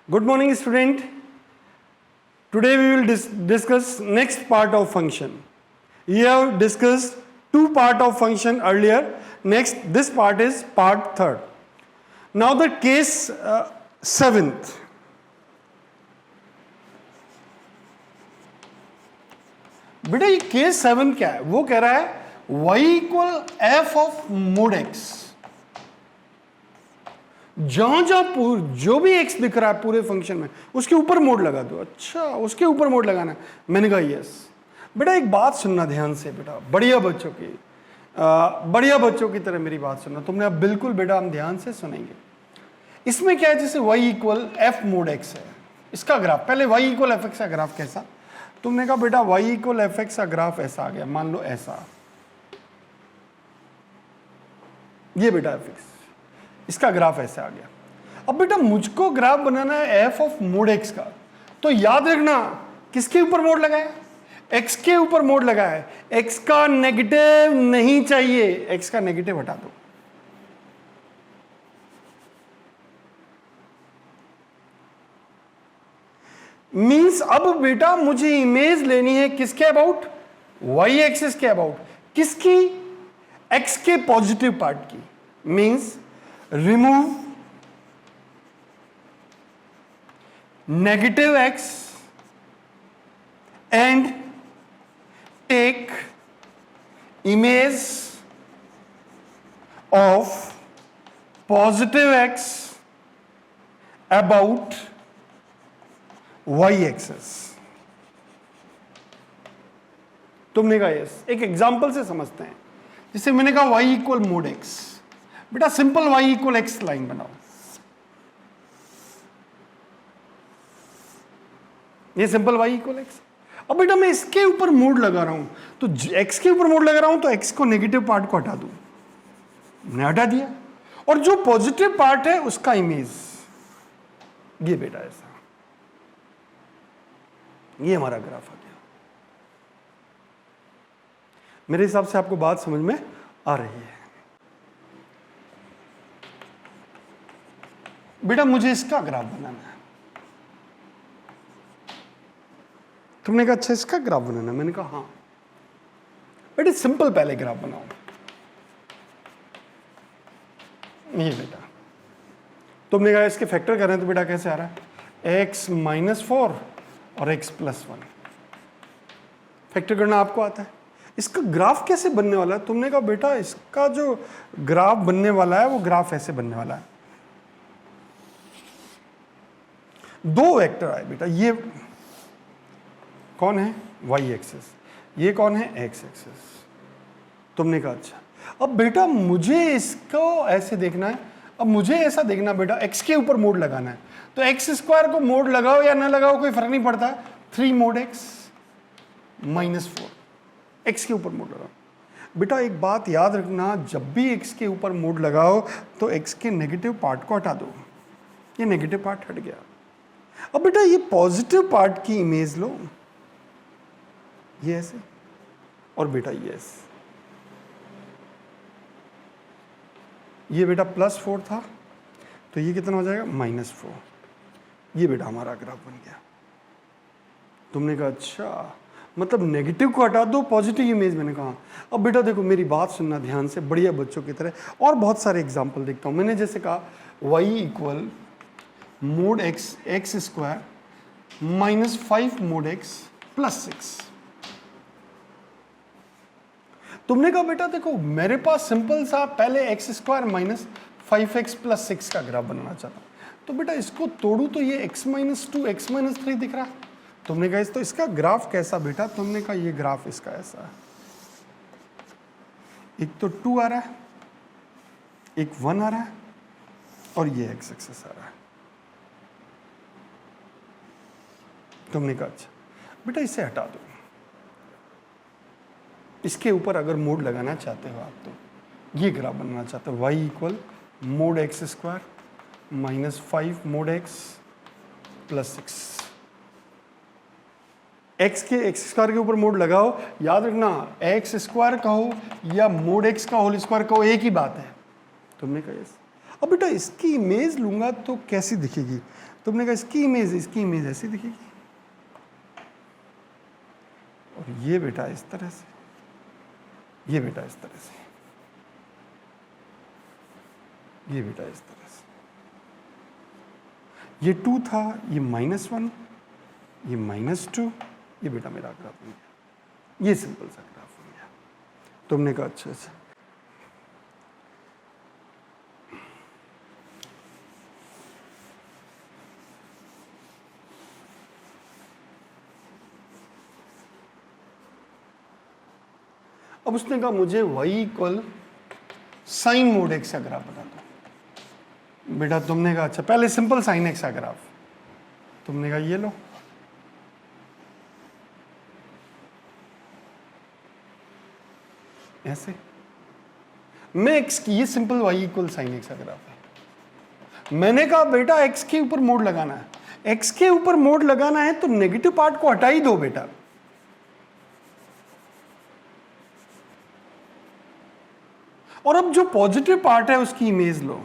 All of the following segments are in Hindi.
Good morning, student. Today we will discuss next part of function. We have discussed two part of function earlier. Next, this part is part third. Now the case seventh. बेटा ये केस 7 क्या है? वो कह रहा है y equal F of mode x. जहां जहां जो भी x दिख रहा है पूरे फंक्शन में उसके ऊपर मोड लगा दो. अच्छा, उसके ऊपर मोड लगाना है. मैंने कहा यस. बेटा एक बात सुनना ध्यान से बेटा, बढ़िया बच्चों की तरह मेरी बात सुनना. तुमने अब बिल्कुल बेटा हम ध्यान से सुनेंगे. इसमें क्या है, जैसे y equal F mode x है, इसका ग्राफ. पहले y इक्वल एफ एक्स का ग्राफ कैसा? तुमने कहा बेटा y इक्वल एफ एक्स का ग्राफ ऐसा आ गया. मान लो ऐसा, ये बेटा एफ एक्स, इसका ग्राफ ऐसे आ गया. अब बेटा मुझको ग्राफ बनाना है एफ ऑफ मोड एक्स का. तो याद रखना किसके ऊपर मोड लगाया? एक्स के ऊपर मोड लगाया है. एक्स का नेगेटिव नहीं चाहिए, एक्स का नेगेटिव हटा दो. मींस अब बेटा मुझे इमेज लेनी है किसके अबाउट? वाई एक्सिस के अबाउट. किसकी? एक्स के पॉजिटिव पार्ट की. Means remove negative X and take image of positive X about y axis. तुमने कहा यस. एक एग्जांपल से समझते हैं. जैसे मैंने कहा y इक्वल मोड एक्स. बेटा simple y equal x line बनाओ. ये सिंपल y इक्वल एक्स. अब बेटा मैं इसके ऊपर मोड लगा रहा हूं, तो x के ऊपर मोड लगा रहा हूं तो x को नेगेटिव पार्ट को हटा दूं. मैंने हटा दिया. और जो पॉजिटिव पार्ट है उसका इमेज ये बेटा ऐसा. ये हमारा ग्राफ आ गया. मेरे हिसाब से आपको बात समझ में आ रही है. बेटा मुझे इसका ग्राफ बनाना है. तुमने कहा अच्छा इसका ग्राफ बनाना है. मैंने कहा हाँ. बेटा सिंपल पहले ग्राफ बनाओ. ये बेटा तुमने कहा इसके फैक्टर कर रहे हैं तो बेटा कैसे आ रहा है? x -4 और x +1. फैक्टर करना आपको आता है. इसका ग्राफ कैसे बनने वाला है? तुमने कहा बेटा इसका जो ग्राफ बनने वाला है वो ग्राफ ऐसे बनने वाला है. दो वेक्टर आए बेटा. ये कौन है? y axis. ये कौन है? x axis. तुमने कहा अच्छा. अब बेटा मुझे इसको ऐसे देखना है. अब मुझे ऐसा देखना बेटा x के ऊपर मोड लगाना है. तो एक्स स्क्वायर को मोड लगाओ या ना लगाओ कोई फर्क नहीं पड़ता. 3 मोड x -4 x के ऊपर मोड लगाओ. बेटा एक बात याद रखना, जब भी x के ऊपर मोड लगाओ तो x के नेगेटिव पार्ट को हटा दो. ये नेगेटिव पार्ट हट गया. अब बेटा ये पॉजिटिव पार्ट की इमेज लो, ये ऐसे, और बेटा ये ऐसे. ये बेटा +4 था तो ये कितना हो जाएगा? -4. ये बेटा हमारा ग्राफ बन गया. तुमने कहा अच्छा मतलब नेगेटिव को हटा दो, पॉजिटिव इमेज. मैंने कहा. अब बेटा देखो मेरी बात सुनना ध्यान से, बढ़िया बच्चों की तरह. और बहुत सारे एग्जांपल देखता हूं. मैंने जैसे कहा y equal mode x square -5 mode x +6. तुमने कहा बेटा देखो मेरे पास सिंपल सा पहले x स्क्वायर -5x +6 का ग्राफ बनाना चाहता हूं. तो बेटा इसको तोड़ू तो ये x -2 x -3 दिख रहा है. तुमने कहा तो इसका ग्राफ कैसा बेटा? तुमने कहा ये ग्राफ इसका ऐसा है. एक तो 2 आ रहा है, एक 1 आ रहा है, और ये x एक्सिस आ रहा है. तुमने कहा अच्छा बेटा इसे हटा दो. इसके ऊपर अगर मोड लगाना चाहते हो आप तो ये ग्राफ बनाना चाहते हो. y equal mode x square -5 mode x +6. X square के ऊपर मोड लगाओ. याद रखना एक्स स्क्वायर कहो या मोड एक्स का होल स्क्वायर कहो एक ही बात है. तुमने कहा यस. अब बेटा इसकी इमेज लूंगा तो कैसी दिखेगी? तुमने कहा इसकी इमेज ऐसी दिखेगी, और ये बेटा इस तरह से, ये बेटा इस तरह से, ये बेटा इस तरह से। ये 2 था, ये -1, ये -2, ये बेटा मेरा ग्राफ बन गया। ये सिंपल सा ग्राफ बन गया। तुमने कहा अच्छा अच्छा। अब उसने कहा मुझे y = sin mod x का ग्राफ बता दो। बेटा तुमने कहा अच्छा, पहले सिंपल sin x का ग्राफ। तुमने कहा ये लो, ऐसे। मैं x की, ये सिंपल y = sin x का ग्राफ है। मैंने कहा बेटा x के ऊपर मोड लगाना है। x के ऊपर मोड लगाना है तो नेगेटिव पार्ट को हटा ही दो बेटा। और अब जो पॉजिटिव पार्ट है उसकी इमेज लो।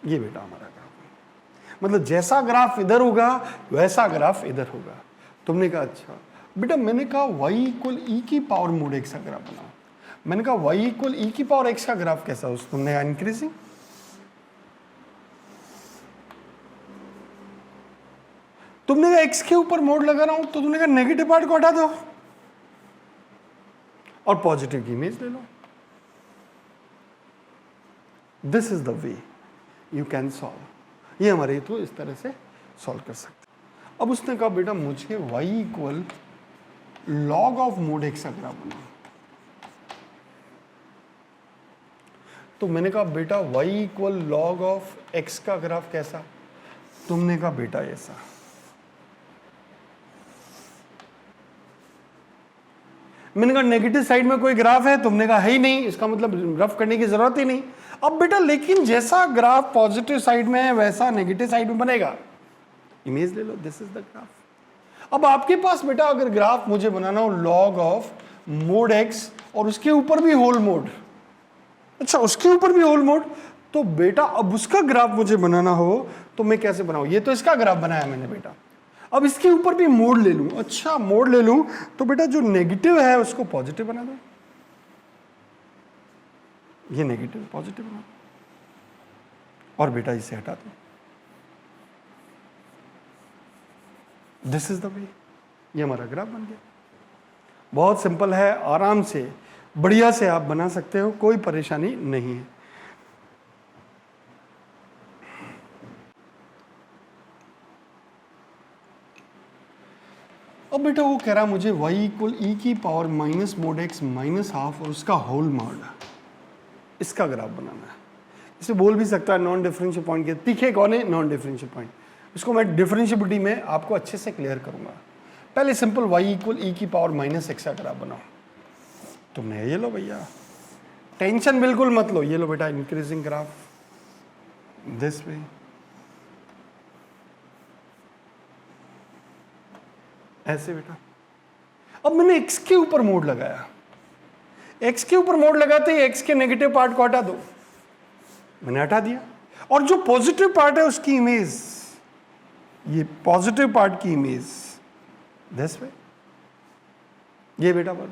ये बेटा हमारा ग्राफ है। मतलब जैसा ग्राफ इधर होगा वैसा ग्राफ इधर होगा। तुमने कहा अच्छा। बेटा मैंने कहा y = e⁻ mod x का ग्राफ बनाओ। मैंने कहा y = e⁻x का ग्राफ कैसा हो? तुमने कहा इंक्रीजिंग। तुमने कहा x के ऊपर मोड लगा रहा हूं, तो तुमने कहा नेगेटिव पार्ट को हटा दो और पॉजिटिव की इमेज ले लो। This is the way you can solve. ये हमारे तो इस तरह से सॉल्व कर सकते। अब उसने कहा बेटा मुझे y = log of mod x का ग्राफ बनाओ। तो मैंने कहा बेटा y = log of x का ग्राफ कैसा? तुमने कहा बेटा ऐसा। मैंने कहा नेगेटिव साइड में कोई ग्राफ है? तुमने कहा है ही नहीं, इसका मतलब रफ करने की जरूरत ही नहीं। अब बेटा लेकिन जैसा ग्राफ पॉजिटिव साइड में है वैसा नेगेटिव साइड में बनेगा। इमेज ले लो, दिस इज द ग्राफ। अब आपके पास बेटा अगर ग्राफ मुझे बनाना हो log of mod x और उसके ऊपर भी होल मोड, अच्छा उसके ऊपर भी होल मोड, तो बेटा अब उसका ग्राफ मुझे बनाना हो तो मैं कैसे बनाऊं? ये तो इसका ग्राफ बनाया मैंने बेटा, अब इसके ऊपर भी मोड ले लूं। अच्छा मोड ले लूं तो बेटा जो नेगेटिव है उसको पॉजिटिव बना दो, ये नेगेटिव पॉजिटिव बना दो, और बेटा इसे हटा दो। दिस इज द वे। ये हमारा ग्राफ बन गया। बहुत सिंपल है, आराम से बढ़िया से आप बना सकते हो, कोई परेशानी नहीं है। अब बेटा वो कह रहा मुझे y = e⁻ mod x -½ और उसका होल मॉड, इसका ग्राफ बनाना है। इसे बोल भी सकता है नॉन डिफरेंशियल पॉइंट के तीखे कौन है? Non differential point. इसको मैं डिफरेंशियबिलिटी में आपको अच्छे से क्लियर करूंगा। पहले सिंपल y = e⁻ x का ग्राफ बनाओ। तुमने ये लो भैया, टेंशन बिल्कुल मत लो, ये लो बेटा इंक्रीजिंग ग्राफ दिस वे, ऐसे बेटा। अब मैंने x के ऊपर मोड लगाया, x के ऊपर मोड लगाते ही x के नेगेटिव पार्ट को हटा दो, मैंने हटा दिया, और जो पॉजिटिव पार्ट है उसकी इमेज, ये पॉजिटिव पार्ट की इमेज दिस वे, ये बेटा बन।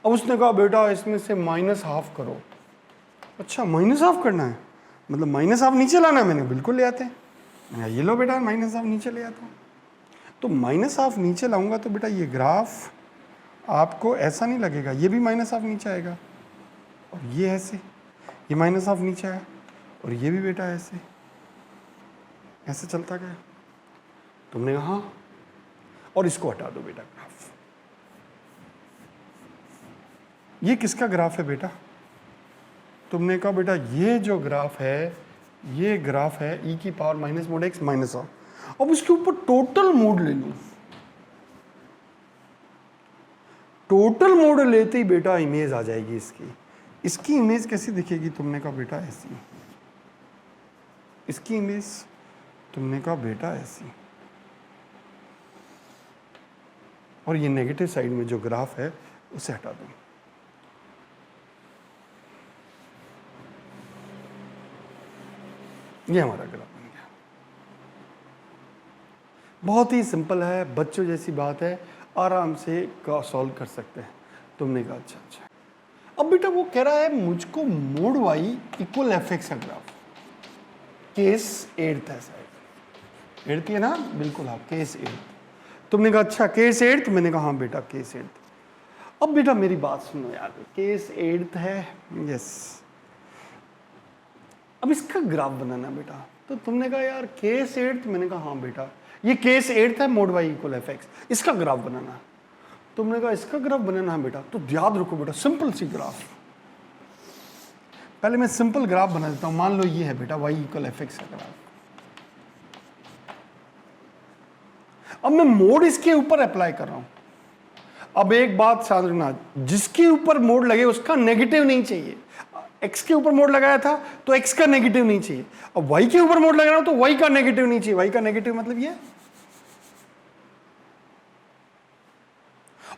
अब उसने कहा बेटा इसमें से -½ करो। अच्छा -½ करना है, मतलब -½ नीचे लाना है? मैंने बिल्कुल ले आते हैं। मैंने ये लो बेटा -½ नीचे ले आता हूँ। तो -½ नीचे लाऊंगा तो बेटा ये ग्राफ आपको ऐसा नहीं लगेगा, ये भी -½ नीचे आएगा, और ये ऐसे, ये -½ नीचे आया, और ये भी बेटा ऐसे ऐसे चलता गया। तुमने कहा हाँ, और इसको हटा दो बेटा ग्राफ। ये किसका ग्राफ है बेटा? तुमने कहा बेटा ये जो ग्राफ है ये ग्राफ है e⁻ mod x -½ अब उसके ऊपर टोटल मोड ले लूं। टोटल मोड लेते ही बेटा इमेज आ जाएगी इसकी। इसकी इमेज कैसी दिखेगी? तुमने कहा बेटा ऐसी। इसकी इमेज तुमने कहा बेटा ऐसी, और ये नेगेटिव साइड में जो ग्राफ है उसे हटा दो। ये हमारा ग्राफ बन गया। बहुत ही सिंपल है, बच्चों जैसी बात है, आराम से सॉल्व कर सकते हैं। तुमने कहा अच्छा अच्छा। अब बेटा वो कह रहा है मुझको mod Y equal F X का ग्राफ, केस 8 है शायद, 8 है ना, बिल्कुल हाँ, केस 8। तुमने कहा अच्छा केस 8, मैंने कहा हाँ बेटा केस 8। अब बेटा मेरी बात सुनो यार, केस 8 है, यस। अब इसका ग्राफ बनाना बेटा, तो तुमने कहा यार केस 8, मैंने कहा हाँ बेटा ये केस 8 है, mod Y equal F X, इसका ग्राफ बनाना। तुमने कहा इसका ग्राफ बनाना है बेटा, तो याद रखो बेटा सिंपल सी ग्राफ। पहले मैं सिंपल ग्राफ बना देता हूं। मान लो ये है बेटा वाई इक्वल एफ एक्स का ग्राफ। अब मैं मोड इसके ऊपर अप्लाई कर रहा हूं। अब एक बात याद रखना, जिसके ऊपर मोड लगे उसका नेगेटिव नहीं चाहिए। एक्स के ऊपर मोड लगाया था तो एक्स का नेगेटिव नहीं चाहिए। अब वाई के ऊपर मोड लगा रहा हूं तो वाई का नेगेटिव नहीं चाहिए। वाई का नेगेटिव मतलब ये,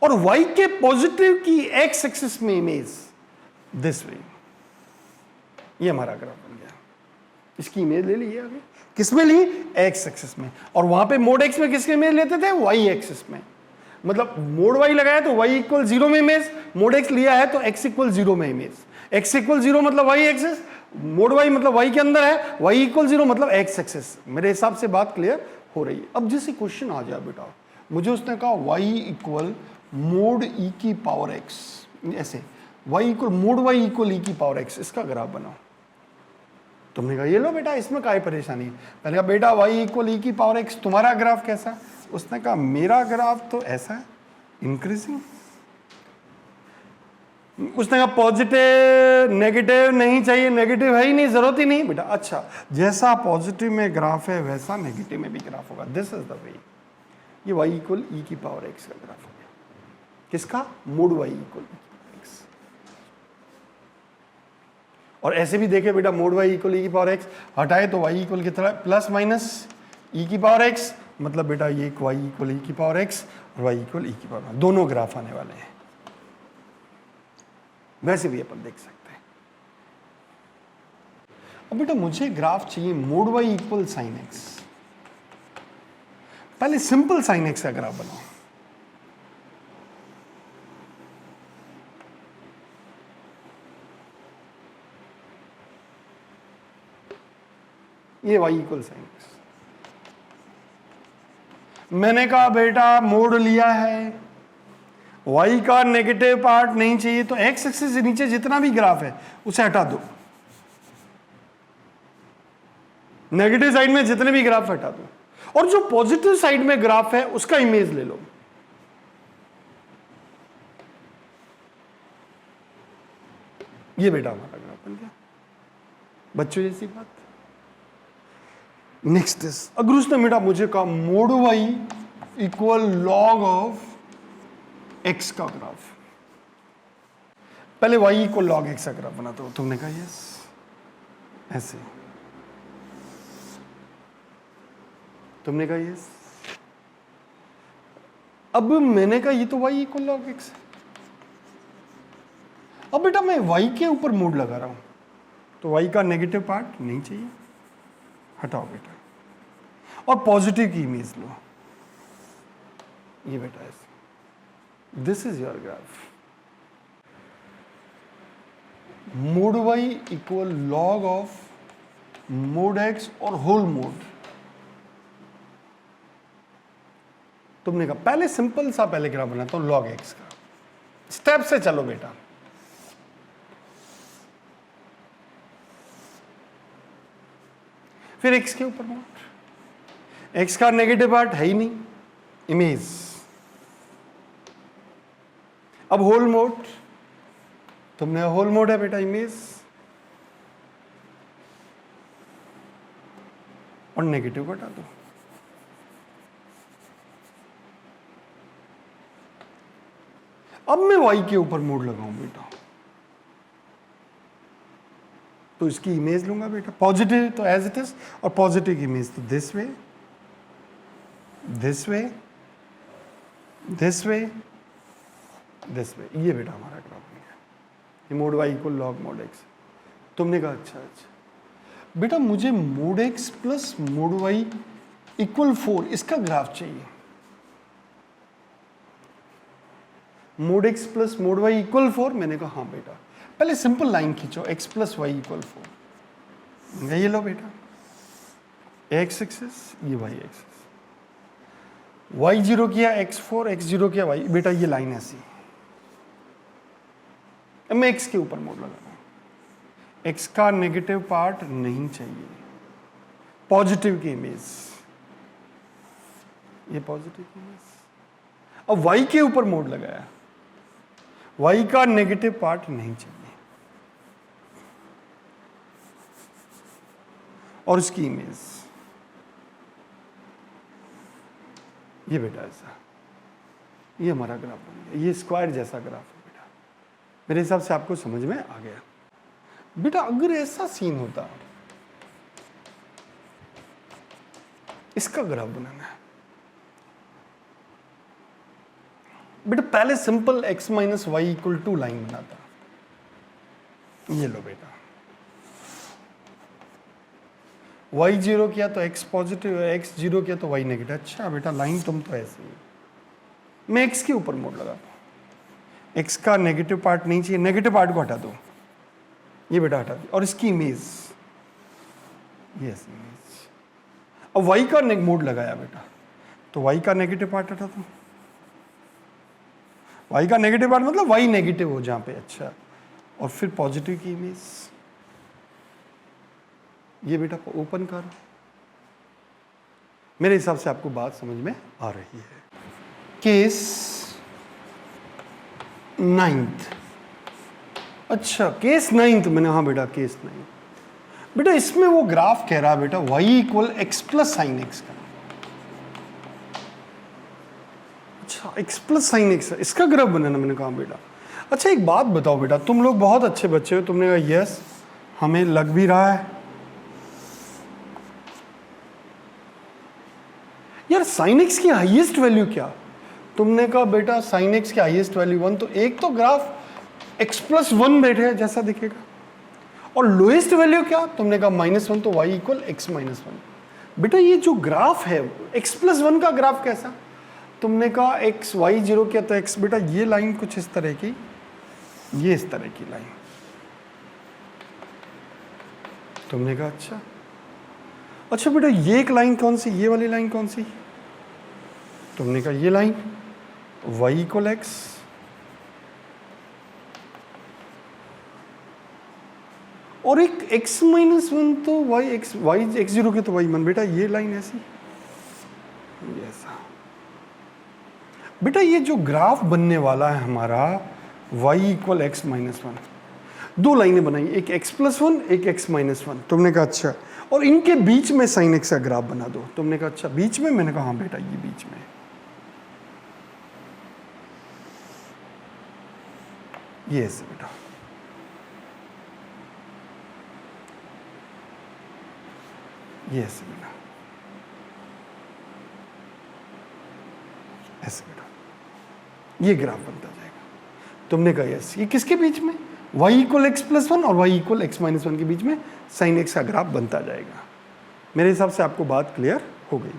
और y के पॉजिटिव की x एक्सिस में इमेज दिस वे। ये हमारा ग्राफ बन गया। इसकी इमेज ले ली आगे, किसमें ली, x एक्सिस में, और वहां पे मोड x में किसकी इमेज लेते थे, y एक्सिस में। मतलब मोड y लगाया तो y इक्वल 0 में इमेज, मोड x लिया है तो x इक्वल 0 में इमेज। x इक्वल 0 मतलब y एक्सिस, मोड y मतलब y के अंदर है, y इक्वल 0 मतलब x एक्सिस। मेरे हिसाब से बात क्लियर हो रही है। अब जैसे क्वेश्चन आ जाए बेटा, मुझे उसने कहा y इक्वल मोड e की पावर x, ऐसे y equal mode y equal e की पावर x, इसका ग्राफ बनाओ। तुमने कहा ये लो बेटा, इसमें काय परेशानी है। मैंने कहा बेटा y इक्वल e की पावर x, तुम्हारा ग्राफ कैसा? उसने कहा मेरा ग्राफ तो ऐसा है, इंक्रीजिंग। उसने कहा पॉजिटिव नेगेटिव नहीं चाहिए, नेगेटिव है ही नहीं, जरूरत ही नहीं बेटा। अच्छा, जैसा पॉजिटिव में ग्राफ है वैसा नेगेटिव में भी ग्राफ होगा, दिस इज द वे। ये y इक्वल e की पावर x का ग्राफ हो गया। किसका? Mode y equal x। और ऐसे भी देखे बेटा, मोड y इक्वल e की पावर x हटाए तो y इक्वल कितना, प्लस माइनस e की पावर x, मतलब बेटा ये y इक्वल e की पावर x और y इक्वल e की पावर, दोनों ग्राफ आने वाले हैं। वैसे भी अपन देख सकते हैं। अब बेटा मुझे ग्राफ चाहिए mod y equal sine x। पहले सिंपल साइन x का ग्राफ बनाओ। ये y इक्वल साइन x। मैंने कहा बेटा मोड लिया है, y का नेगेटिव पार्ट नहीं चाहिए, तो x एक्सिस से नीचे जितना भी ग्राफ है उसे हटा दो। नेगेटिव साइड में जितने भी ग्राफ हटा दो, और जो पॉजिटिव साइड में ग्राफ है उसका इमेज ले लो। ये बेटा हमारा ग्राफ बन गया, बच्चों जैसी बात। नेक्स्ट इज, अगर उसने बेटा मुझे कहा mode y equal log of x का ग्राफ, पहले y इक्वल लॉग x का ग्राफ बना। तो तुमने कहा यस, ऐसे। तुमने कहा यस। अब मैंने कहा ये तो y इक्वल लॉग x है। अब बेटा मैं y के ऊपर मोड लगा रहा हूं, तो y का नेगेटिव पार्ट नहीं चाहिए, हटाओ बेटा, और पॉजिटिव की इमेज लो। ये बेटा ऐसे, this is your graph. Mode y equal log of mode x और होल मोड। तुमने कहा पहले सिंपल सा पहले ग्राफ बनाता हूं लॉग x का। स्टेप से चलो बेटा। फिर x के ऊपर मोड, x का नेगेटिव पार्ट है ही नहीं, इमेज। अब होल मोड, तुमने होल मोड है बेटा, इमेज और नेगेटिव हटा दो। अब मैं y के ऊपर मोड लगाऊं बेटा, तो इसकी इमेज लूंगा बेटा, पॉजिटिव तो एज इट इज, और पॉजिटिव की इमेज तो this way, this way, this way, this way. ये बेटा हमारा ग्राफ बन गया, ये mod y equal log mod x। तुमने कहा अच्छा अच्छा। बेटा मुझे mod X plus mod Y equal 4 इसका ग्राफ चाहिए। Mod X plus mod Y equal 4, मैंने कहा हाँ बेटा, पहले सिंपल लाइन खींचो, एक्स प्लस वाई इक्वल 4, ये लो बेटा, एक्स एक्सिस, ये वाई एक्सिस, वाई जीरो किया x4, x जीरो किया y, बेटा ये लाइन ऐसी। अब मैं x के ऊपर मोड लगा रहा हूं, x का नेगेटिव पार्ट नहीं चाहिए, पॉजिटिव की इमेज, ये पॉजिटिव की इमेज। अब y के ऊपर मोड लगाया, y का नेगेटिव पार्ट नहीं चाहिए और इसकी इमेज, ये बेटा ऐसा, ये हमारा ग्राफ बन गया, ये स्क्वायर जैसा ग्राफ है बेटा। मेरे हिसाब से आपको समझ में आ गया। बेटा अगर ऐसा सीन होता, इसका ग्राफ बनाना है बेटा, पहले simple x minus Y equal two line बनाता, ये लो बेटा, y जीरो किया तो x पॉजिटिव, x जीरो किया तो y नेगेटिव। अच्छा बेटा लाइन तुम तो ऐसे ही, मैं x के ऊपर मोड लगाता हूँ, x का नेगेटिव पार्ट नहीं चाहिए, नेगेटिव पार्ट को हटा दो, ये बेटा हटा दो, और इसकी इमेज, यस इमेज। अब y का मोड लगाया बेटा, तो y का नेगेटिव पार्ट हटा दो, y का नेगेटिव पार्ट मतलब y नेगेटिव हो जहां पे, अच्छा, और फिर पॉजिटिव की इमेज, ये बेटा ओपन करो। मेरे हिसाब से आपको बात समझ में आ रही है। केस 9th, अच्छा केस 9th मैंने, हाँ बेटा केस 9th, बेटा इसमें वो ग्राफ कह रहा है बेटा y equal x plus sine x का, अच्छा x प्लस साइन एक्स, इसका ग्राफ बनाना, मैंने कहा बेटा। अच्छा एक बात बताओ बेटा, तुम लोग बहुत अच्छे बच्चे हो, तुमने कहा यस हमें लग भी रहा है यार, साइन एक्स की हाईएस्ट वैल्यू क्या? तुमने कहा बेटा साइन एक्स की हाईएस्ट वैल्यू 1, तो एक तो ग्राफ x प्लस 1 बैठे है जैसा दिखेगा, और लोएस्ट वैल्यू क्या? तुमने कहा -1, तो y इक्वल एक्स माइनस 1। बेटा ये जो ग्राफ है x प्लस 1 का ग्राफ कैसा? तुमने कहा x y जीरो किया तो x, बेटा ये लाइन कुछ इस तरह की, ये इस तरह की लाइन, तुमने कहा अच्छा, अच्छा बेटा ये एक लाइन कौन सी, ये वाली लाइन कौन सी? तुमने कहा ये लाइन, y इक्वल एक्स, और एक x माइनस 1 तो y एक्स जीरो के तो y मान, बेटा ये लाइन ऐसी, ये ऐसा। बेटा ये जो ग्राफ बनने वाला है हमारा y इक्वल एक्स माइनस 1, दो लाइनें बनाई, एक x प्लस 1, एक x माइनस 1। तुमने कहा अच्छा, और इनके बीच में साइन एक्स का ग्राफ बना दो। तुमने कहा अच्छा बीच में, मैंने कहा हाँ बेटा ये बीच में, ये ऐसे बेटा, ये ऐसे बेटा, ऐसे बेटा, ये ग्राफ बनता जाएगा। तुमने कहा यस, ये किसके बीच में? y इक्वल एक्स प्लस 1 और y इक्वल एक्स माइनस 1 के बीच में साइन एक्स का ग्राफ बनता जाएगा। मेरे हिसाब से आपको बात क्लियर हो गई।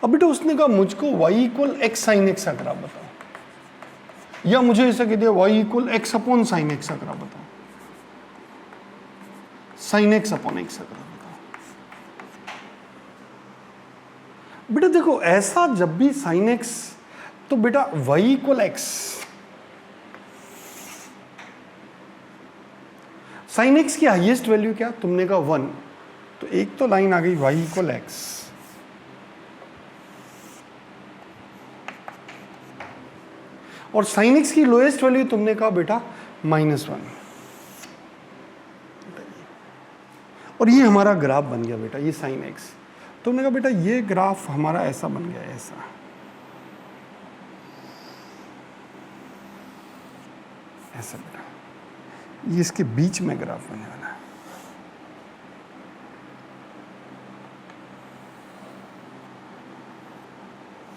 अब बेटा उसने कहा मुझको y equal x sine x का ग्राफ बताओ, या मुझे ऐसा कह दिया y equal x upon sine x का ग्राफ बताओ, साइन एक्स अपॉन एक्स का ग्राफ बताओ। बेटा देखो ऐसा जब भी साइन एक्स, तो बेटा y equal x, sine x की हाईएस्ट वैल्यू क्या? तुमने कहा 1, तो एक तो लाइन आ गई y इक्वल एक्स, और साइन एक्स की लोएस्ट वैल्यू तुमने कहा बेटा -1, और ये हमारा ग्राफ बन गया बेटा, ये साइन एक्स। तुमने कहा बेटा ये ग्राफ हमारा ऐसा बन गया, ऐसा, ऐसा बेटा, ये इसके बीच में ग्राफ बनने वाला है।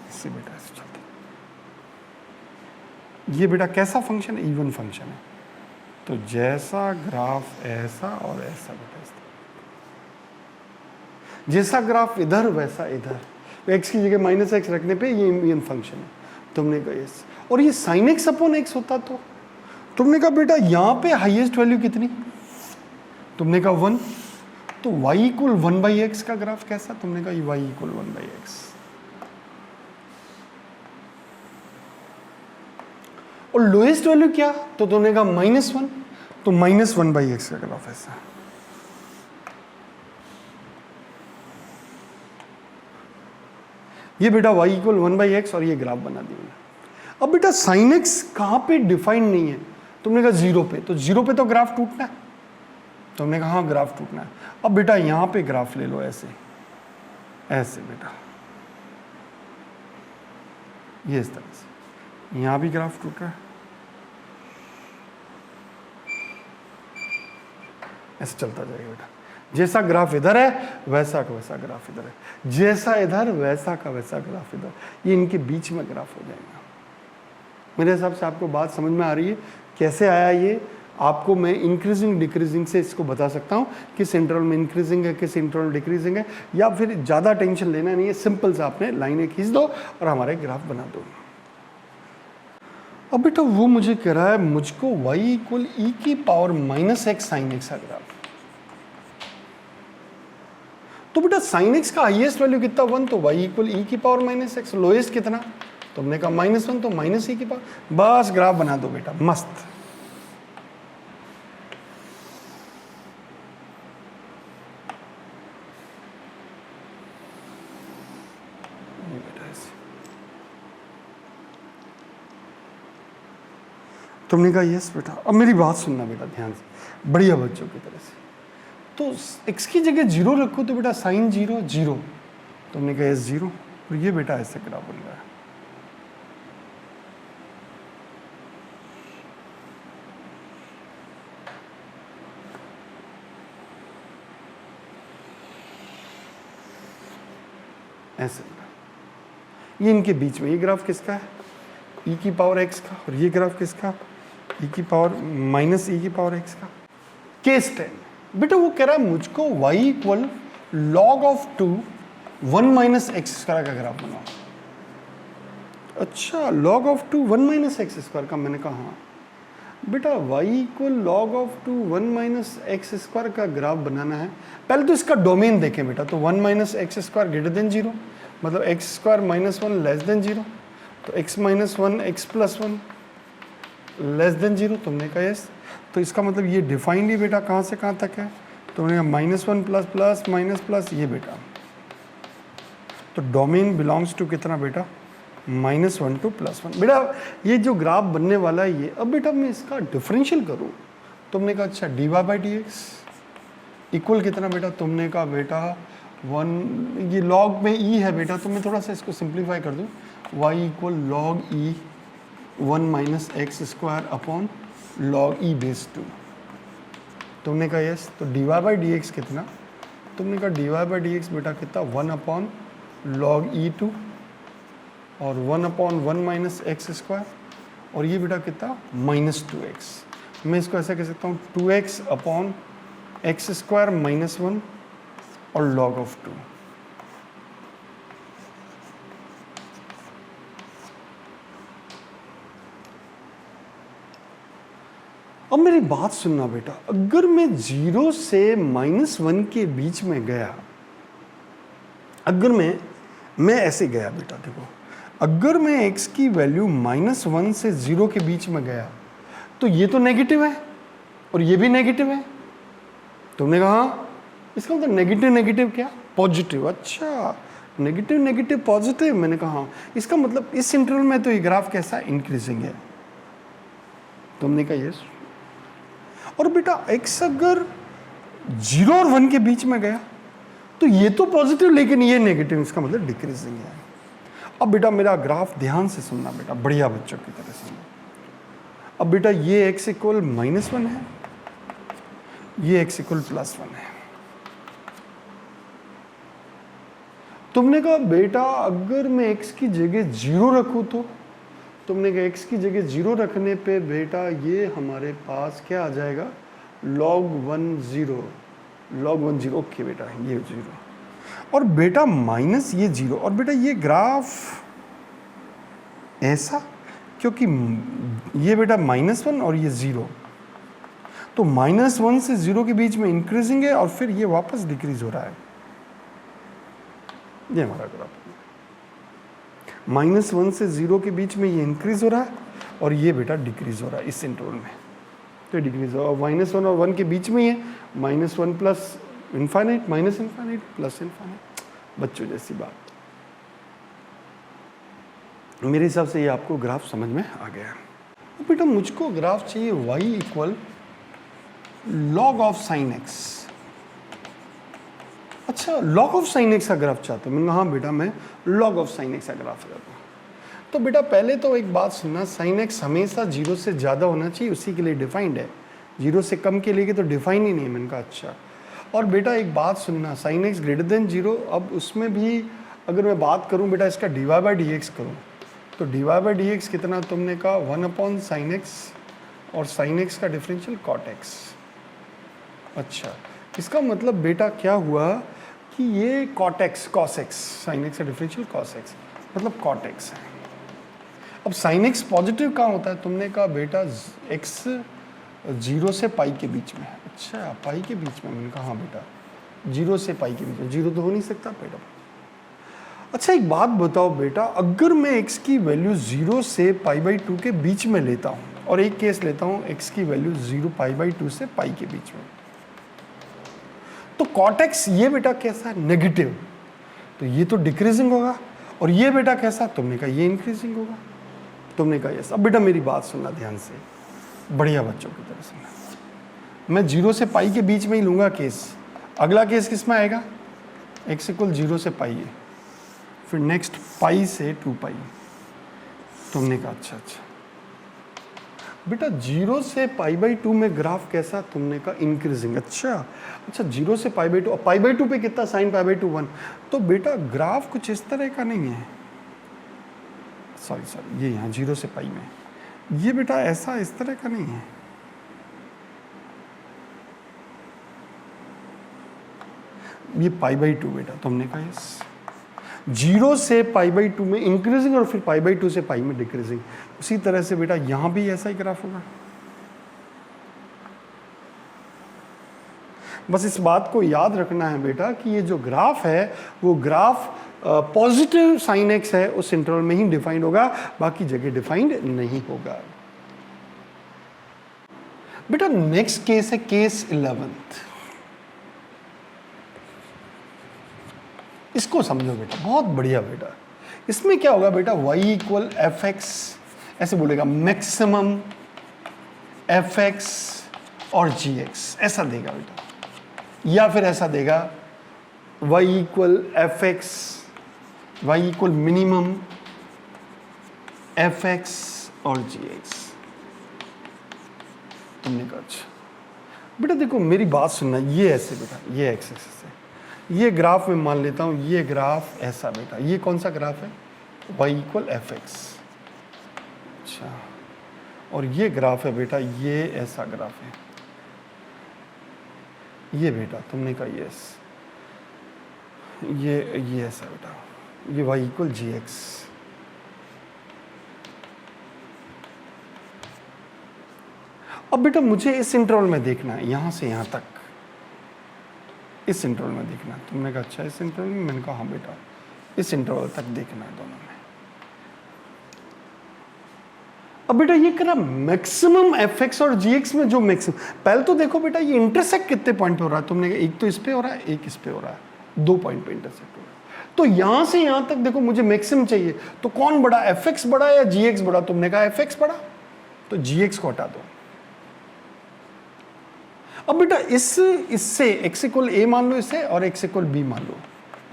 इससे बेटा ऐसे चलता, ये बेटा कैसा फंक्शन है? इवन फंक्शन है। तो जैसा ग्राफ ऐसा और ऐसा बेटा, जैसा ग्राफ इधर वैसा इधर, एक्स की जगह माइनस एक्स रखने पे ये इवन फंक्शन है। तुमने कहा यस, और ये साइन एक्स अपॉन एक्स होता तो तुमने कहा बेटा यहाँ पे हाईएस्ट वैल्यू कितनी, तुमने कहा 1, तो y इक्वल 1/x का ग्राफ कैसा, तुमने कहा y इक्वल 1/x। और लोएस्ट वैल्यू क्या, तो तुमने कहा -1, तो -1/x का ग्राफ ऐसा। ये बेटा y इक्वल 1/x और ये ग्राफ बना दिया। अब बेटा साइन एक्स कहाँ पे डिफाइंड नहीं है, तुमने कहा 0 पे, तो 0 पे तो ग्राफ टूटना है, तुमने कहा हाँ ग्राफ टूटना है। अब बेटा यहाँ पे ग्राफ ले लो ऐसे ऐसे बेटा, ये इस तरह से, यहाँ भी ग्राफ टूट रहा है, ऐसे चलता जाएगा बेटा। जैसा ग्राफ इधर है वैसा का वैसा ग्राफ इधर है, जैसा इधर वैसा का वैसा ग्राफ इधर, ये इनके बीच में ग्राफ हो जाएगा। मेरे हिसाब से आपको बात समझ में आ रही है कैसे आया ये। आपको मैं इंक्रीजिंग डिक्रीजिंग से इसको बता सकता हूँ किस इंटरवल में इंक्रीजिंग है, किस इंटरवल डिक्रीजिंग है, या फिर ज़्यादा टेंशन लेना नहीं है, सिंपल से आपने लाइनें खींच दो और हमारे ग्राफ बना दो। अब बेटा वो मुझे कह रहा है मुझको y इक्वल e की पावर -x साइन एक्स का ग्राफ, तो बेटा साइन एक्स का हाईएस्ट वैल्यू कितना 1, तो y इक्वल e की पावर -x, लोएस्ट कितना, तुमने कहा -1, तो -e की पावर, बस ग्राफ बना दो बेटा मस्त। तुमने कहा यस बेटा। अब मेरी बात सुनना बेटा ध्यान से, बढ़िया बच्चों की तरह से। तो x की जगह 0 रखो तो बेटा साइन 0 0, तुमने कहा यस 0, तो ये बेटा ऐसे ग्राफ बन रहा है। ऐसे ये इनके बीच में, ये ग्राफ किसका है, e की पावर x का, और ये ग्राफ किसका, e की पावर -e की पावर x का। केस 10 बेटा वो कह रहा है मुझको y equal log of 2 1 - x square का ग्राफ बनाओ। अच्छा log ऑफ 2 1 - x स्क्वायर का, मैंने कहा हाँ बेटा y equal log of 2 1 - x square का ग्राफ बनाना है। पहले तो इसका डोमेन देखें बेटा, तो 1 - x स्क्वायर ग्रेटर देन 0, मतलब x स्क्वायर -1 लेस देन 0, तो x -1 x + 1 लेस देन 0, तुमने कहा यस। तो इसका मतलब ये डिफाइंड ही बेटा कहाँ से कहाँ तक है, तुमने कहा -1 प्लस प्लस माइनस प्लस, ये बेटा तो डोमेन बिलोंग्स टू कितना बेटा -1 to +1। बेटा ये जो ग्राफ बनने वाला है ये, अब बेटा मैं इसका डिफरेंशियल करूँ, तुमने कहा अच्छा dy/dx इक्वल कितना बेटा, तुमने कहा बेटा 1, ये लॉग में e है बेटा, तो मैं थोड़ा सा इसको सिंप्लीफाई कर दूँ, y equal log e 1 - x square upon log e base 2, तुमने कहा यस। तो dy/dx कितना, तुमने कहा dy/dx बेटा कितना 1 log e2 और 1 x स्क्वायर, और ये बेटा कितना -2x। मैं इसको ऐसा कह सकता हूँ 2x अपॉन x स्क्वायर -1 और log ऑफ 2। अब मेरी बात सुनना बेटा, अगर मैं 0 से -1 के बीच में गया, अगर मैं ऐसे गया बेटा, देखो अगर मैं x की वैल्यू -1 से 0 के बीच में गया तो ये तो नेगेटिव है और ये भी नेगेटिव है, तुमने कहा इसका मतलब नेगेटिव नेगेटिव क्या पॉजिटिव, अच्छा नेगेटिव नेगेटिव पॉजिटिव, मैंने कहा हाँ, इसका मतलब इस इंटरवल में तो ये ग्राफ कैसा इंक्रीजिंग है, तुमने कहा यस। और बेटा x अगर 0 और 1 के बीच में गया तो ये तो पॉजिटिव लेकिन ये नेगेटिव, इसका मतलब डिक्रीजिंग है। अब बेटा मेरा ग्राफ ध्यान से सुनना बेटा, बढ़िया बच्चों की तरह सुनना। अब बेटा ये x इक्वल -1 है, ये x इक्वल +1 है। तुमने कहा बेटा अगर मैं x की जगह 0 रखूं तुमने कहा x की जगह 0 रखने पे बेटा ये हमारे पास क्या आ जाएगा, log 1 0 ओके बेटा ये 0 और बेटा माइनस ये 0 और बेटा ये ग्राफ ऐसा, क्योंकि ये बेटा -1 और ये 0, तो -1 से 0 के बीच में इंक्रीजिंग है और फिर ये वापस डिक्रीज हो रहा है। ये हमारा ग्राफ -1 से 0 के बीच में ये इंक्रीज हो रहा है और ये बेटा डिक्रीज हो रहा है इस इंटरवल में, तो डिक्रीज हो -1 और 1 के बीच में ये -1 plus infinite minus infinite plus infinite, बच्चों जैसी बात। मेरे हिसाब से ये आपको ग्राफ समझ में आ गया है। तो बेटा मुझको ग्राफ चाहिए y equal log of sine x। अच्छा log ऑफ साइन x का ग्राफ चाहते हो? मैंने कहा हाँ बेटा मैं log ऑफ साइन x का ग्राफ चाहता हूँ। तो बेटा पहले तो एक बात सुनना, साइन x हमेशा 0 से ज़्यादा होना चाहिए, उसी के लिए डिफाइंड है। 0 से कम के लिए तो डिफाइन ही नहीं है। मैंने कहा अच्छा। और बेटा एक बात सुनना, साइन x ग्रेटर देन 0, अब उसमें भी अगर मैं बात करूँ बेटा इसका dy बाई dx करूँ तो dy बाई dx कितना, तुमने कहा 1/sin x और sin x का डिफरेंशियल cot x। अच्छा इसका मतलब बेटा क्या हुआ कि ये cot x cos x, sin x का डिफरेंशियल cos x मतलब cot x है। अब sin x पॉजिटिव कहाँ होता है? तुमने कहा बेटा x 0 से पाई के बीच में। अच्छा पाई के बीच में? मैंने कहा हाँ बेटा 0 से पाई के बीच में, 0 तो हो नहीं सकता बेटा। अच्छा एक बात बताओ बेटा, अगर मैं x की वैल्यू 0 से π/2 के बीच में लेता हूँ और एक केस लेता हूँ x की वैल्यू 0 π/2 से पाई के बीच में, तो cot x ये बेटा कैसा है? नेगेटिव, तो ये तो डिक्रीजिंग होगा। और ये बेटा कैसा? तुमने कहा ये इंक्रीजिंग होगा। तुमने कहा यस। अब बेटा मेरी बात सुनना ध्यान से, बढ़िया बच्चों की तरह सुनना। मैं 0 से पाई के बीच में ही लूँगा केस। अगला केस किस में आएगा? x इक्वल 0 से पाई है, फिर नेक्स्ट पाई से 2 पाई। तुमने कहा अच्छा अच्छा बेटा 0 से π/2 में ग्राफ कैसा? तुमने कहा इंक्रीजिंग। अच्छा 0 से π/2 और π/2 पे कितना? साइन π/2 1। तो बेटा ग्राफ कुछ इस तरह का नहीं है, सॉरी ये यहाँ 0 से पाई में, ये बेटा ऐसा इस तरह का नहीं है। ये π/2 बेटा, तुमने कहा यस। 0 से π/2 में इंक्रीजिंग और फिर π/2 से पाई में डिक्रीजिंग। उसी तरह से बेटा यहां भी ऐसा ही ग्राफ होगा। बस इस बात को याद रखना है बेटा कि ये जो ग्राफ है वो ग्राफ पॉजिटिव साइन x है, उस इंटरवल में ही डिफाइंड होगा, बाकी जगह डिफाइंड नहीं होगा। बेटा नेक्स्ट केस है केस 11। इसको समझो बेटा, बहुत बढ़िया बेटा। इसमें क्या होगा बेटा? y इक्वल एफ एक्स, ऐसे बोलेगा मैक्सिमम एफ एक्स और जी एक्स, ऐसा देगा बेटा। या फिर ऐसा देगा y equal F X, Y equal minimum F X और जी एक्स। तुमने कहा अच्छा बेटा देखो मेरी बात सुनना, ये ऐसे बेटा, ये एक्स एक्सिस है, ये ग्राफ में मान लेता हूँ, ये ग्राफ ऐसा बेटा, ये कौन सा ग्राफ है? y equal F x. अच्छा और ये ग्राफ है बेटा, ये ऐसा ग्राफ है, ये बेटा तुमने कहा यस, ये ऐसा बेटा, ये y इक्वल जी एक्स। अब बेटा मुझे इस इंटरवल में देखना है, यहां से यहां तक इस इंटरवल में देखना है। तुमने कहा अच्छा इस इंटरवल में? मैंने कहा हाँ बेटा इस इंटरवल तक देखना है दोनों में। अब बेटा ये करा मैक्सिमम एफ एक्स और जी एक्स में जो मैक्सिमम, पहले तो देखो बेटा ये इंटरसेक्ट कितने पॉइंट पे हो रहा है? तुमने कहा एक तो इस पे हो रहा है, एक इस पे हो रहा है, 2 पॉइंट पे इंटरसेक्ट हो रहा है। तो यहां से यहां तक देखो मुझे मैक्सिमम चाहिए, तो कौन बड़ा, एफ एक्स बड़ा या जी एक्स बड़ा? तुमने कहा एफ एक्स बड़ा, तो जी एक्स को हटा दो। अब बेटा इससे x इक्वल a मान लो इसे, और x इक्वल b मान लो,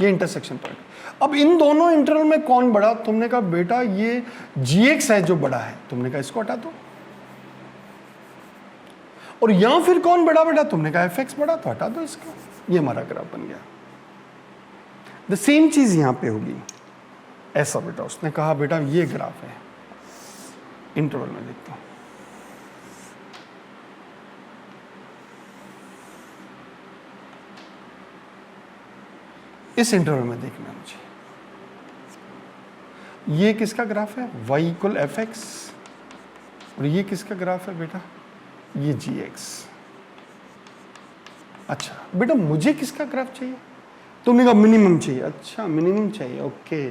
ये इंटरसेक्शन पॉइंट। अब इन दोनों इंटरवल में कौन बड़ा? तुमने कहा बेटा ये gx है जो बड़ा है, तुमने कहा इसको हटा दो। और यहां फिर कौन बड़ा बेटा? तुमने कहा fx बड़ा, तो हटा दो इसको। ये हमारा ग्राफ बन गया। द सेम चीज यहां पे होगी ऐसा बेटा। उसने कहा बेटा ये ग्राफ है, इंटरवल में देखता हूं। इस इंटरवल में देखना है मुझे। ये किसका ग्राफ है? y equal F X. और ये किसका ग्राफ है बेटा? ये जी एक्स। अच्छा बेटा मुझे किसका ग्राफ चाहिए? तुमने कहा मिनिमम चाहिए। अच्छा मिनिमम चाहिए, ओके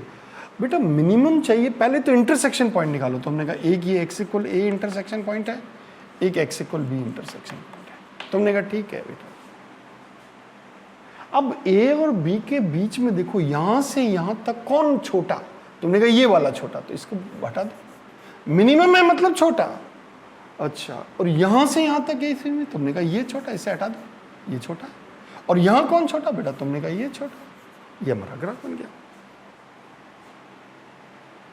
बेटा मिनिमम चाहिए। पहले तो इंटरसेक्शन पॉइंट निकालो। तुमने कहा एक ये X equal A intersection point है, एक X equal B intersection point है। तुमने कहा ठीक है बेटा। अब ए और बी के बीच में देखो यहां से यहां तक कौन छोटा? तुमने कहा ये वाला छोटा, तो इसको हटा दो। मिनिमम है मतलब छोटा। अच्छा और यहां से यहां तक इसी में तुमने कहा ये छोटा, इसे हटा दो, ये छोटा। और यहां कौन छोटा बेटा? तुमने कहा ये छोटा। ये हमारा ग्राफ बन गया।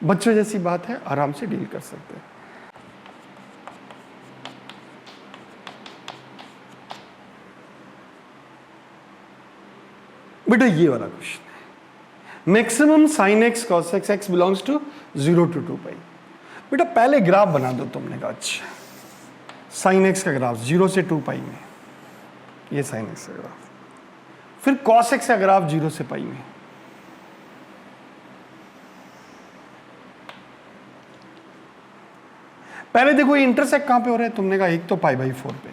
बच्चों जैसी बात है, आराम से डील कर सकते हैं। बेटा ये वाला क्वेश्चन है, maximum sine X cos X X belongs to 0 to 2 pi. बेटा पहले ग्राफ बना दो। तुमने कहा अच्छा साइन एक्स का ग्राफ 0 से 2 पाई में, ये साइन एक्स का ग्राफ। फिर कॉस एक्स का ग्राफ 0 से पाई में। पहले देखो ये इंटरसेक्ट कहां पे हो रहा है? तुमने कहा एक तो पाई बाई 4 पे,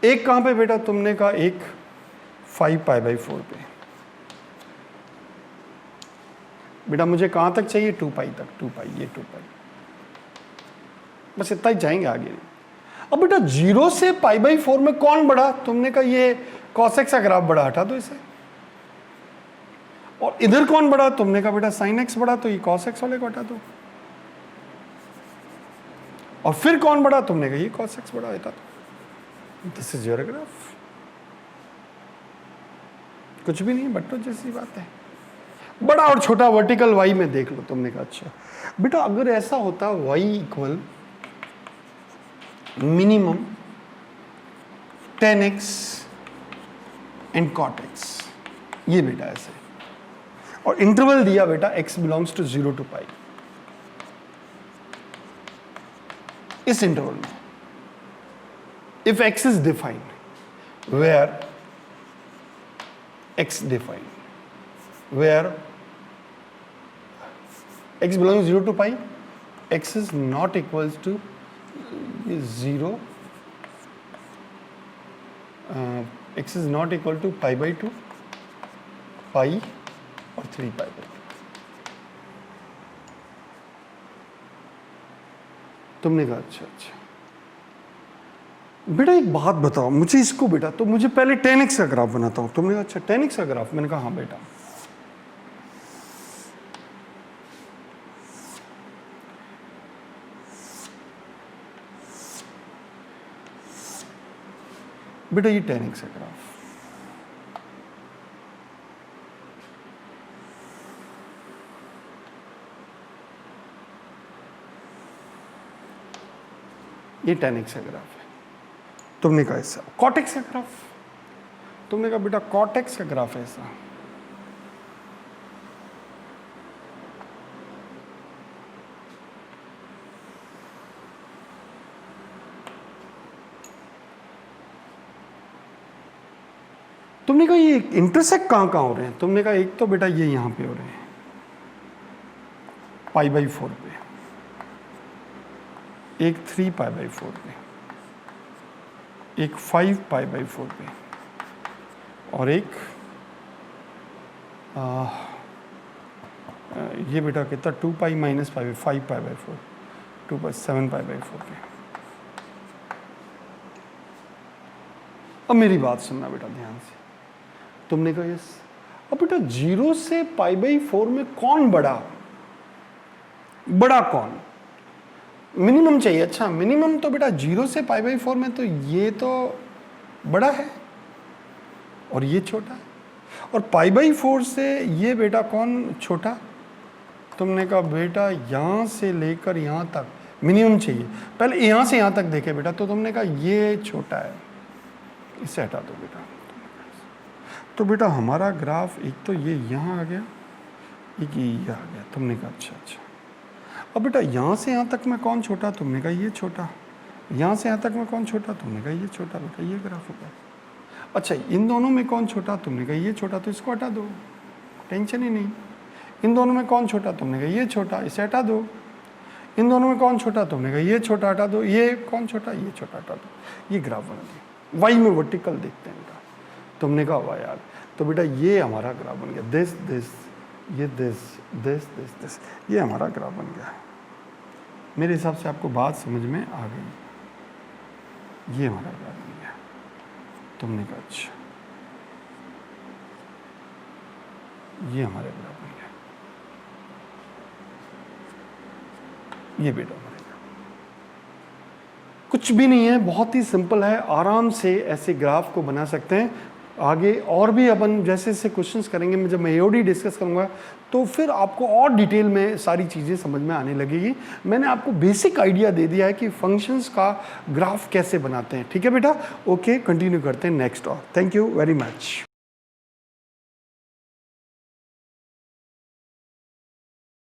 एक कहां पे बेटा? तुमने कहा एक 5 पाई बाई 4 पे। बेटा मुझे कहां तक चाहिए? 2 पाई तक। 2 पाई, ये 2 पाई, बस इतना ही जाएंगे आगे। अब बेटा 0 से पाई बाई 4 में कौन बड़ा? तुमने कहा ये कॉस एक्स का ग्राफ बड़ा, हटा दो इसे। और इधर कौन बड़ा? तुमने कहा बेटा साइन एक्स बड़ा, तो ये कॉस एक्स वाले को हटा दो। और फिर कौन बड़ा? तुमने कहा ये कॉस एक्स बड़ा, हटा दो। This is your graph. कुछ भी नहीं, बट्टो जैसी बात है। बड़ा और छोटा वर्टिकल वाई में देख लो। तुमने कहा अच्छा बेटा अगर ऐसा होता Y equal minimum tan x and cot x, ये बेटा ऐसे। और इंटरवल दिया बेटा x belongs to 0 to pi. इस इंटरवल में if x is defined where x defined, where x belongs 0 to pi, x is not equals to 0, x is not equal to pi by 2, pi और 3 pi by 2। तुमने कहा अच्छा अच्छा बेटा एक बात बताओ मुझे इसको। बेटा तो मुझे पहले tan x का ग्राफ बनाता हूं। तुमने कहा अच्छा tan x का ग्राफ? मैंने कहा हाँ बेटा। बेटा ये tan x का ग्राफ, ये tan x का ग्राफ है। तुमने कहा ऐसा cot x का ग्राफ? तुमने कहा बेटा cot x का ग्राफ है ऐसा। तुमने कहा ये इंटरसेक्ट कहां कहां हो रहे हैं? तुमने कहा एक तो बेटा ये यहां पे हो रहे हैं पाई बाई 4 पे, एक 3 पाई बाई 4 पे, एक 5 पाई बाई 4 पे, और एक ये बेटा कितना 2 pi minus 5 pi by 4, 2 pi 7 pi by 4 पे। अब मेरी बात सुनना बेटा ध्यान से। तुमने कहा यस। अब बेटा 0 से पाई बाई 4 में कौन बड़ा? बड़ा कौन? मिनिमम चाहिए। अच्छा मिनिमम तो बेटा 0 से पाई बाई 4 में तो ये तो बड़ा है और ये छोटा है, और पाई बाई 4 से ये बेटा कौन छोटा? तुमने कहा बेटा यहाँ से लेकर यहाँ तक मिनिमम चाहिए। पहले यहाँ से यहाँ तक देखे बेटा, तो तुमने कहा ये छोटा है, इसे हटा दो बेटा। तो बेटा हमारा ग्राफ एक तो ये यहाँ आ गया, एक ये आ गया। तुमने कहा अच्छा अच्छा। अब बेटा यहाँ से यहाँ तक में कौन छोटा, तुमने कहा ये छोटा, यहाँ से यहाँ तक में कौन छोटा, तुमने कहा ये छोटा, बेटा ये ग्राफ होगा। अच्छा इन दोनों में कौन छोटा, तुमने कहा ये छोटा, तो इसको हटा दो, टेंशन ही नहीं। इन दोनों में कौन छोटा, तुमने कहा ये छोटा, इसे हटा दो। इन दोनों में कौन छोटा, तुमने कहा ये छोटा, हटा दो। ये कौन छोटा, ये छोटा, हटा दो। ये ग्राफ बना दिया। वाई में वर्टिकल देखते हैं बेटा, तुमने कहा वाह यार, तो बेटा ये हमारा ग्राफ बन गया। दिस दिस ये दिस दिस दिस दिस, ये हमारा ग्राफ बन गया। मेरे हिसाब से आपको बात समझ में आ गई। ये हमारा ग्राफ बन गया। तुमने कहा अच्छा, ये हमारे ग्राफ बन गया। ये बेटा हमारे ग्राफ, कुछ भी नहीं है, बहुत ही सिंपल है। आराम से ऐसे ग्राफ को बना सकते हैं। आगे और भी अपन जैसे जैसे क्वेश्चंस करेंगे, मैं जब मैं एओडी डिस्कस करूंगा तो फिर आपको और डिटेल में सारी चीज़ें समझ में आने लगेगी। मैंने आपको बेसिक आइडिया दे दिया है कि फंक्शंस का ग्राफ कैसे बनाते हैं। ठीक है बेटा, ओके, कंटिन्यू करते हैं नेक्स्ट और। Thank you very much.